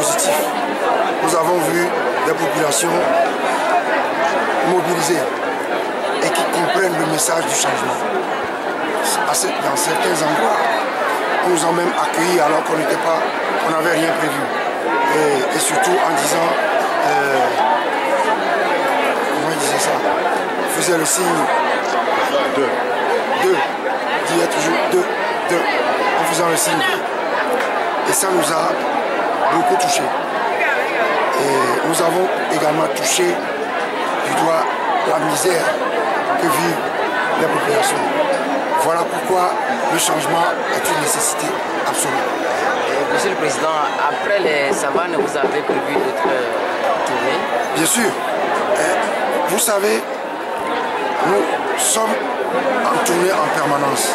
positif. Nous avons vu des populations mobilisées et qui comprennent le message du changement. Dans certains endroits, on nous a même accueillis alors qu'on n'avait rien prévu. Et surtout en disant, comment il disait ça? Il faisait le signe deux. Il y a toujours deux, en faisant le signe. Et ça nous a beaucoup touchés. Et nous avons également touché du doigt la misère que vivent les populations. Voilà pourquoi le changement est une nécessité absolue. Monsieur le Président, après les savanes, vous avez prévu d'autres tournées? Bien sûr. Vous savez, nous sommes en tournée en permanence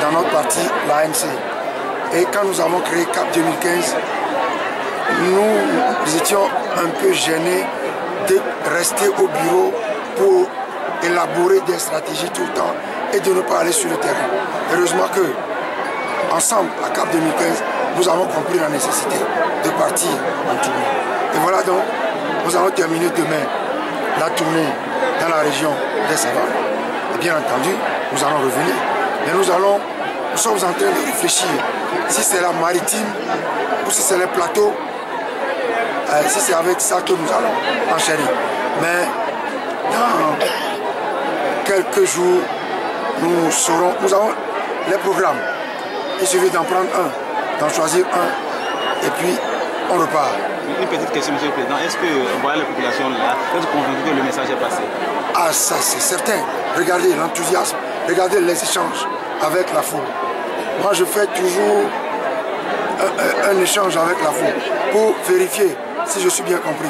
dans notre parti, l'ANC. Et quand nous avons créé CAP 2015, nous étions un peu gênés de rester au bureau pour élaborer des stratégies tout le temps et de ne pas aller sur le terrain. Heureusement que, ensemble, à CAP 2015, nous avons compris la nécessité de partir en tournée. Et voilà donc, nous allons terminer demain la tournée dans la région des Savanes. Et bien entendu, nous allons revenir. Mais nous sommes en train de réfléchir si c'est la maritime ou si c'est les plateaux, si c'est avec ça que nous allons enchérir. Mais dans quelques jours, nous avons les programmes. Il suffit d'en prendre un, d'en choisir un, et puis on repart. Une petite question, Monsieur le Président. Est-ce que vous voyez la population là, est-ce que vous convaincu que le message est passé? Ah, ça c'est certain. Regardez l'enthousiasme, regardez les échanges avec la foule. Moi, je fais toujours un échange avec la foule pour vérifier si je suis bien compris.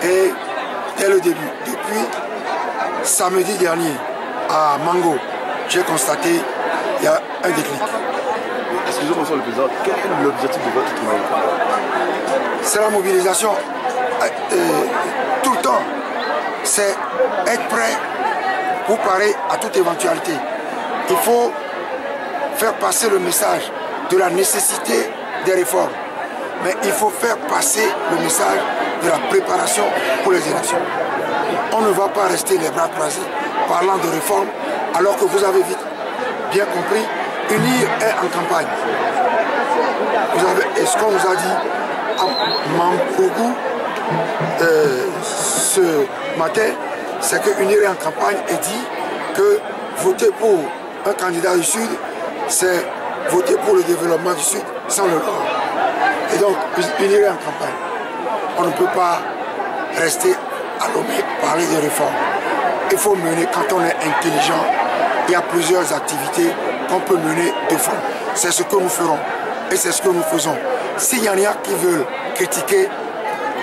Et dès le début, depuis samedi dernier à Mango, j'ai constaté qu'il y a un déclic. Excusez-moi, Monsieur le Président, quel est l'objectif de votre tournée? C'est la mobilisation tout le temps. C'est être prêt pour parer à toute éventualité. Il faut faire passer le message de la nécessité des réformes. Mais il faut faire passer le message de la préparation pour les élections. On ne va pas rester les bras croisés parlant de réformes alors que vous avez vite bien compris, UNIR est en campagne. Et ce qu'on vous a dit à Mambougou ce matin, c'est que UNIR est en campagne et dit que voter pour un candidat du Sud, c'est voter pour le développement du Sud sans le Nord. Et donc, UNIR est en campagne. On ne peut pas rester à Lomé, parler de réformes. Il faut mener, quand on est intelligent, il y a plusieurs activités qu'on peut mener de front. C'est ce que nous ferons et c'est ce que nous faisons. S'il y en a qui veulent critiquer,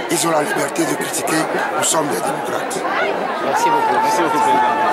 ils ont la liberté de critiquer. Nous sommes des démocrates. Merci beaucoup. Merci beaucoup, Président.